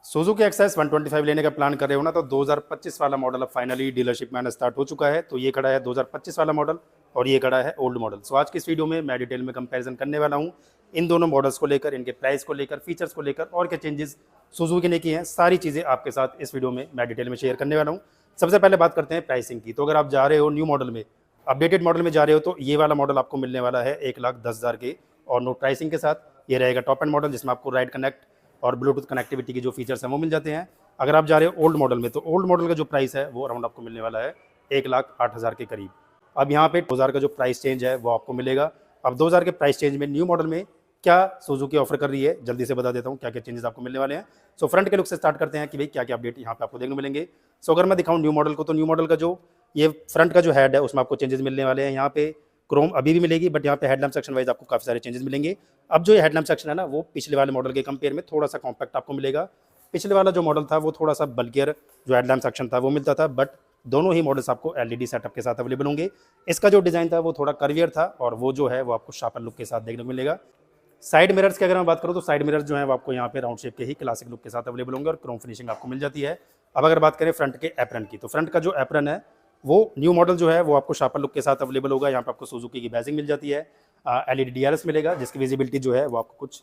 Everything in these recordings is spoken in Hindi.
सुजुकी एक्सेस 125 लेने का प्लान कर रहे हो ना, तो 2025 वाला मॉडल अब फाइनली डीलरशिप में आना स्टार्ट हो चुका है। तो ये खड़ा है 2025 वाला मॉडल और ये खड़ा है ओल्ड मॉडल। सो आज की इस वीडियो में मैं डिटेल में कंपैरिजन करने वाला हूँ इन दोनों मॉडल्स को लेकर, इनके प्राइस को लेकर, फीचर्स को लेकर और क्या चेंजेस सुजुकी ने की हैं, सारी चीज़ें आपके साथ इस वीडियो में मैं डिटेल में शेयर करने वाला हूँ। सबसे पहले बात करते हैं प्राइसिंग की। तो अगर आप जा रहे हो न्यू मॉडल में, अपडेटेड मॉडल में जा रहे हो, तो ये वाला मॉडल आपको मिलने वाला है 1,10,000 के और नो प्राइसिंग के साथ। ये रहेगा टॉप एंड मॉडल जिसमें आपको राइड कनेक्ट और ब्लूटूथ कनेक्टिविटी के जो फीचर्स हैं वो मिल जाते हैं। अगर आप जा रहे हो ओल्ड मॉडल में, तो ओल्ड मॉडल का जो प्राइस है वो अराउंड आपको मिलने वाला है 1,08,000 के करीब। अब यहाँ पे 2000 का जो प्राइस चेंज है वो आपको मिलेगा। अब 2000 के प्राइस चेंज में न्यू मॉडल में क्या सुजुकी ऑफर कर रही है, जल्दी से बता देता हूँ क्या क्या चेंजेस आपको मिलने वाले हैं। सो फ्रंट के लुक से स्टार्ट करते हैं कि भाई क्या क्या अपडेट यहाँ पे आपको देखने को मिलेंगे। सो अगर मैं दिखाऊँ न्यू मॉडल को, तो न्यू मॉडल का जो ये फ्रंट का जो हेड है उसमें आपको चेंजेस मिलने वाले हैं। यहाँ पे क्रोम अभी भी मिलेगी, बट यहाँ पे हेडलैम्प सेक्शन वाइज आपको काफ़ी सारे चेंजेस मिलेंगे। अब जो ये हेडलैम्प सेक्शन है ना, वो पिछले वाले मॉडल के कंपेयर में थोड़ा सा कॉम्पैक्ट आपको मिलेगा। पिछले वाला जो मॉडल था वो थोड़ा सा बल्कियर जो हेडलैम्प सेक्शन था वो मिलता था, बट दोनों ही मॉडल्स आपको एलईडी सेटअप के साथ अवेलेबल होंगे। इसका जो डिज़ाइन था वो थोड़ा कर्वियर था और वो जो है वो आपको शार्पर लुक के साथ देखने को मिलेगा। साइड मिरर्स की अगर मैं बात करूँ, तो साइड मिरर्स जो है वो आपको यहाँ पे राउंड शेप के ही क्लासिक लुक के साथ अवेलेबल होंगे और क्रोम फिनिशिंग आपको मिल जाती है। अब अगर बात करें फ्रंट के एप्रन की, तो फ्रंट का जो एप्रन है वो न्यू मॉडल जो है वो आपको शार्पर लुक के साथ अवेलेबल होगा। यहाँ पे आपको सुजुकी की बैजिंग मिल जाती है, एलईडी डीआरएस मिलेगा जिसकी विजिबिलिटी जो है वो आपको कुछ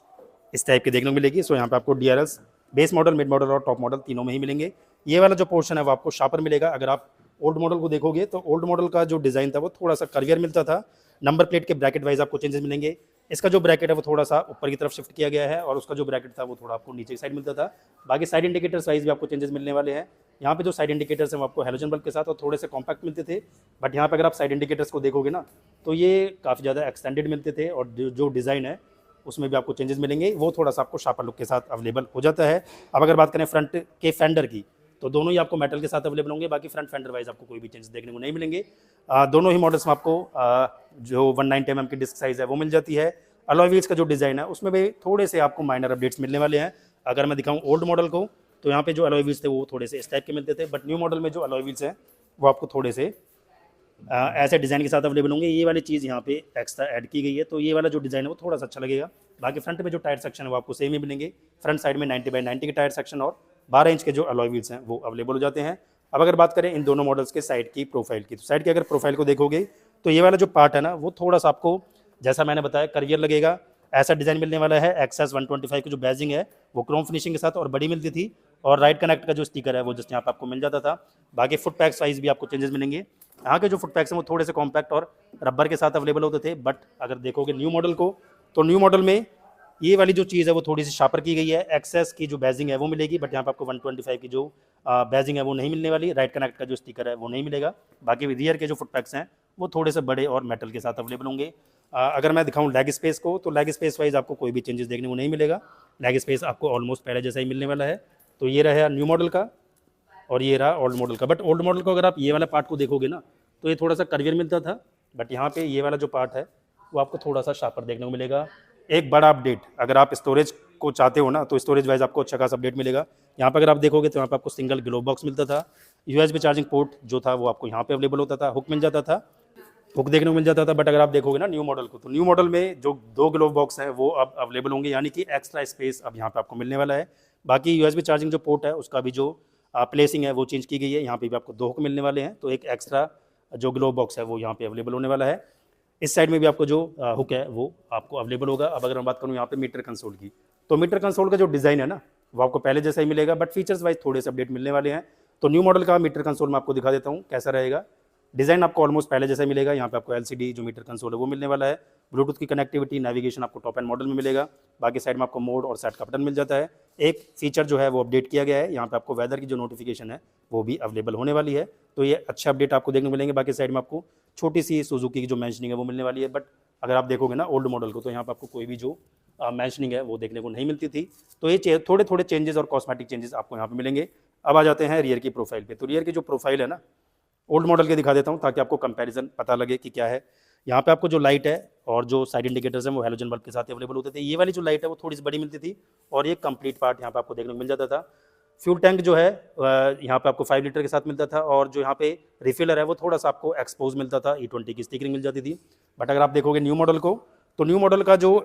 इस टाइप की देखने को मिलेगी। सो यहाँ पे आपको DRS base model, mid model और टॉप मॉडल तीनों में ही मिलेंगे। ये वाला जो पोर्शन है वो आपको शार्पर मिलेगा। अगर आप ओल्ड मॉडल को देखोगे, तो ओल्ड मॉडल का जो डिज़ाइन था वो थोड़ा सा कर्वियर मिलता था। नंबर प्लेट के ब्रैकेट वाइज आपको चेंजेस मिलेंगे। इसका जो ब्रैकेट है वो थोड़ा सा ऊपर की तरफ शिफ्ट किया गया है और उसका जो ब्रैकेट था वो थोड़ा आपको नीचे की साइड मिलता था। बाकी साइड इंडिकेटर्स वाइज भी आपको चेंजेस मिलने वाले हैं। यहाँ पे जो साइड इंडिकेटर्स हैं वो आपको हेलोजन बल्ब के साथ और थोड़े से कॉम्पैक्ट मिलते थे, बट यहाँ पे अगर आप साइड इंडिकेटर्स को देखोगे ना, तो ये काफ़ी ज़्यादा एक्सटेंडेड मिलते थे और जो डिज़ाइन है उसमें भी आपको चेंजेस मिलेंगे, वो थोड़ा सा आपको शार्पर लुक के साथ अवेलेबल हो जाता है। अब अगर बात करें फ्रंट के फेंडर की, तो दोनों ही आपको मेटल के साथ अवेलेबल होंगे। बाकी फ्रंट फेंडर वाइज आपको कोई भी चेंजेस देखने को नहीं मिलेंगे। दोनों ही मॉडल्स में आपको जो 190 mm की डिस्क साइज़ है वो मिल जाती है। अलॉय व्हील्स का जो डिज़ाइन है उसमें भी थोड़े से आपको माइनर अपडेट्स मिलने वाले हैं। अगर मैं दिखाऊँ ओल्ड मॉडल को, तो यहाँ पे जो अलॉय व्हील्स थे वो थोड़े से इस टाइप के मिलते थे, बट न्यू मॉडल में जो अलॉय व्हील्स हैं वो आपको थोड़े से ऐसे डिज़ाइन के साथ अवेलेबल होंगे। ये वाली चीज़ यहाँ पे एक्स्ट्रा ऐड की गई है, तो ये वाला जो डिज़ाइन है वो थोड़ा सा अच्छा लगेगा। बाकी फ्रंट में जो टायर सेक्शन है वो आपको सेम ही मिलेंगे। फ्रंट साइड में 90/90 के टायर सेक्शन और 12 इंच के जो अलॉय व्हील्स हैं वो अवेलेबल हो जाते हैं। अब अगर बात करें इन दोनों मॉडल्स के साइड की प्रोफाइल की, तो साइड की अगर प्रोफाइल को देखोगे, तो ये वाला जो पार्ट है ना वो थोड़ा सा आपको, जैसा मैंने बताया, कर्वियर लगेगा। ऐसा डिज़ाइन मिलने वाला है। एक्सेस 125 की जो बैजिंग है वो क्रोम फिनिशिंग के साथ और बड़ी मिलती थी, और राइट कनेक्ट का जो स्टिकर है वो जस्ट यहाँ पे आपको मिल जाता था। बाकी फुट पैक साइज भी आपको चेंजेस मिलेंगे। यहाँ के जो फुट पैक्स हैं वो थोड़े से कॉम्पैक्ट और रबर के साथ अवेलेबल होते थे, बट अगर देखोगे न्यू मॉडल को, तो न्यू मॉडल में ये वाली जो चीज़ है वो थोड़ी सी शार्पर की गई है। एक्सेस की जो बैजिंग है वो मिलेगी, बट यहाँ पे आपको 125 की जो बैजिंग है वो नहीं मिलने वाली। राइट कनेक्ट का जो स्टिकर है वो नहीं मिलेगा। बाकी रियर के जो फुट पैक्स हैं वो थोड़े से बड़े और मेटल के साथ अवेलेबल होंगे। अगर मैं दिखाऊँ लेग स्पेस को, तो लेग स्पेस वाइज आपको कोई भी चेंजेस देखने को नहीं मिलेगा। लेग स्पेस आपको ऑलमोस्ट पहले जैसा ही मिलने वाला है। तो ये रहा न्यू मॉडल का और ये रहा ओल्ड मॉडल का। बट ओल्ड मॉडल को अगर आप ये वाला पार्ट को देखोगे ना, तो ये थोड़ा सा कर्वियर मिलता था, बट यहाँ पे ये वाला जो पार्ट है वो आपको थोड़ा सा शार्पर देखने को मिलेगा। एक बड़ा अपडेट, अगर आप स्टोरेज को चाहते हो ना, तो स्टोरेज वाइज आपको अच्छा खासा अपडेट मिलेगा। यहाँ पर अगर आप देखोगे तो यहाँ पे आपको सिंगल ग्लो बॉक्स मिलता था। यूएसबी चार्जिंग पोर्ट जो था वो आपको यहाँ पे अवेलेबल होता था। हुक मिल जाता था, हुक देखने को मिल जाता था। बट अगर आप देखोगे ना न्यू मॉडल को, तो न्यू मॉडल में जो 2 ग्लो बॉक्स हैं वो अब अवेलेबल होंगे, यानी कि एक्स्ट्रा स्पेस अब यहाँ पे आपको मिलने वाला है। बाकी यूएसबी चार्जिंग जो पोर्ट है उसका भी जो प्लेसिंग है वो चेंज की गई है। यहाँ पे भी आपको 2 हुक मिलने वाले हैं, तो एक एक्स्ट्रा जो ग्लो बॉक्स है वो यहाँ पे अवेलेबल होने वाला है। इस साइड में भी आपको जो हुक है वो आपको अवेलेबल होगा। अब अगर मैं बात करूँ यहाँ पे मीटर कंसोल की, तो मीटर कंसोल का जो डिज़ाइन है ना वो आपको पहले जैसा ही मिलेगा, बट फीचर्स वाइज थोड़े से अपडेट मिलने वाले हैं। तो न्यू मॉडल का मीटर कंसोल मैं आपको दिखा देता हूँ कैसा रहेगा। डिज़ाइन आपको ऑलमोस्ट पहले जैसा मिलेगा। यहाँ पे आपको एलसीडी जो मीटर कंसोल है वो मिलने वाला है। ब्लूटूथ की कनेक्टिविटी, नेविगेशन आपको टॉप एंड मॉडल में मिलेगा। बाकी साइड में आपको मोड और सेट का बटन मिल जाता है। एक फीचर जो है वो अपडेट किया गया है, यहाँ पे आपको वेदर की जो नोटिफिकेशन है वो भी अवेलेबल होने वाली है। तो ये अच्छे अपडेट आपको देखने को मिलेंगे। बाकी साइड में आपको छोटी सी सुजुकी की जो मेंशनिंग है वो मिलने वाली है। बट अगर आप देखोगे ना ओल्ड मॉडल को, तो यहाँ पर आपको कोई भी जो मेंशनिंग है वो देखने को नहीं मिलती थी। तो ये थोड़े थोड़े चेंजेस और कॉस्मेटिक चेंजेस आपको यहाँ पे मिलेंगे। अब आ जाते हैं रियर की प्रोफाइल पे। तो रियर की जो प्रोफाइल है ना, ओल्ड मॉडल के दिखा देता हूँ ताकि आपको कंपैरिजन पता लगे कि क्या है। यहाँ पे आपको जो लाइट है और जो साइड इंडिकेटर्स हैं वो हेलोजन बल्ब के साथ अवेलेबल होते थे। ये वाली जो लाइट है वो थोड़ी सी बड़ी मिलती थी और ये कंप्लीट पार्ट यहाँ पे आपको देखने को मिल जाता था। फ्यूल टैंक जो है यहाँ पे आपको 5 लीटर के साथ मिलता था, और जो यहाँ पे रिफिलर है वो थोड़ा सा आपको एक्सपोज मिलता था। E20 की स्टिकरिंग मिल जाती थी। बट अगर आप देखोगे न्यू मॉडल को, तो न्यू मॉडल का जो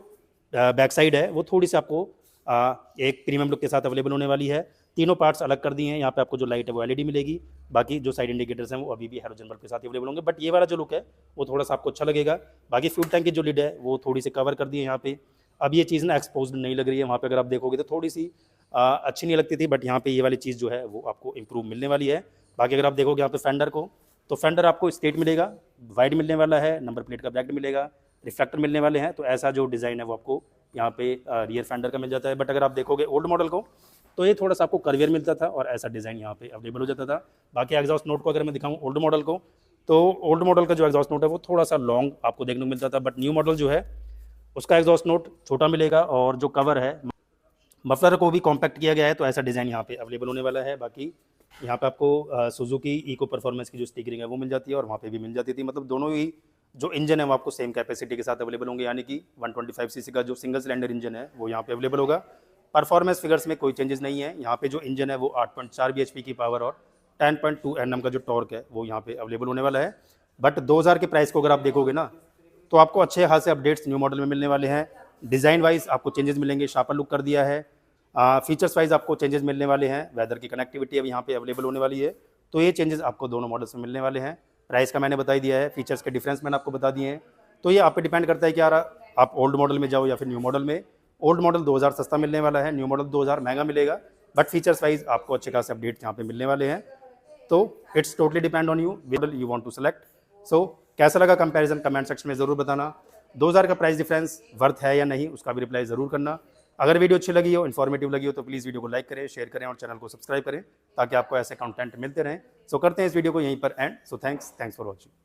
बैक साइड है वो थोड़ी सी आपको एक प्रीमियम लुक के साथ अवेलेबल होने वाली है। तीनों पार्ट्स अलग कर दिए हैं। यहाँ पे आपको जो लाइट है वो एलईडी मिलेगी, बाकी जो साइड इंडिकेटर्स हैं वो अभी भी हैलोजन बल्ब के साथ अवेलेबल होंगे, बट ये वाला जो लुक है वो थोड़ा सा आपको अच्छा लगेगा। बाकी फ्यूल टैंक की जो लिड है वो थोड़ी सी कवर कर दी है यहाँ पे। अब ये चीज़ ना एक्सपोज्ड नहीं लग रही है, वहाँ पे अगर आप देखोगे तो थोड़ी सी अच्छी नहीं लगती थी, बट यहाँ पे ये वाली चीज़ जो है वो आपको इंप्रूव मिलने वाली है। बाकी अगर आप देखोगे यहाँ पे फेंडर को, तो फेंडर आपको स्ट्रेट मिलेगा, वाइड मिलने वाला है, नंबर प्लेट का ब्रैकेट मिलेगा, रिफ्लेक्टर मिलने वाले हैं। तो ऐसा जो डिज़ाइन है वो आपको यहाँ पे रियर फेंडर का मिल जाता है। बट अगर आप देखोगे ओल्ड मॉडल को, तो ये थोड़ा सा आपको कर्वियर मिलता था और ऐसा डिज़ाइन यहाँ पे अवेलेबल हो जाता था। बाकी एग्जॉस्ट नोट को अगर मैं दिखाऊँ ओल्ड मॉडल को, तो ओल्ड मॉडल का जो एग्जॉस्ट नोट है वो थोड़ा सा लॉन्ग आपको देखने को मिलता था, बट न्यू मॉडल जो है उसका एग्जॉस्ट नोट छोटा मिलेगा और जो कवर है मफलर को भी कॉम्पैक्ट किया गया है। तो ऐसा डिज़ाइन यहाँ पे अवेलेबल होने वाला है। बाकी यहाँ पे आपको सुजुकी इको परफॉर्मेंस की जो स्टिकरिंग है वो मिल जाती है और वहाँ पे भी मिल जाती थी। मतलब दोनों ही जो इंजन है वो आपको सेम कैपेसिटी के साथ अवेलेबल होंगे, यानी कि 125 सीसी का जो सिंगल सिलेंडर इंजन है वो यहाँ पे अवेलेबल होगा। परफॉर्मेंस फिगर्स में कोई चेंजेस नहीं है। यहाँ पे जो इंजन है वो 8.4 bhp की पावर और 10.2 Nm का जो टॉर्क है वो यहाँ पे अवेलेबल होने वाला है। बट 2000 के प्राइस को अगर आप देखोगे ना, तो आपको अच्छे खासे अपडेट्स न्यू मॉडल में मिलने वाले हैं। डिज़ाइन वाइज आपको चेंजेस मिलेंगे, शार्पर लुक कर दिया है। फीचर्स वाइज आपको चेंजेस मिलने वाले हैं, वेदर की कनेक्टिविटी अब यहाँ पे अवेलेबल होने वाली है। तो ये चेंजेस आपको दोनों मॉडल्स में मिलने वाले हैं। प्राइस का मैंने बता ही दिया है, फीचर्स के डिफरेंस मैंने आपको बता दिए हैं। तो ये आप पे डिपेंड करता है कि यार आप ओल्ड मॉडल में जाओ या फिर न्यू मॉडल में। ओल्ड मॉडल 2000 सस्ता मिलने वाला है, न्यू मॉडल 2000 महंगा मिलेगा, बट फीचर्स वाइज आपको अच्छे खासे अपडेट यहाँ पे मिलने वाले हैं। तो it's totally depend on you model you want to select. So कैसा लगा कंपैरिजन कमेंट सेक्शन में ज़रूर बताना। 2000 का प्राइस डिफरेंस वर्थ है या नहीं उसका भी रिप्लाई ज़रूर करना। अगर वीडियो अच्छी लगी हो, इन्फॉर्मेटिव लगी हो, तो प्लीज़ वीडियो को लाइक करें, शेयर करें और चैनल को सब्सक्राइब करें ताकि आपको ऐसे कंटेंट मिलते रहें। सो करते हैं इस वीडियो को यहीं पर and. So thanks for watching.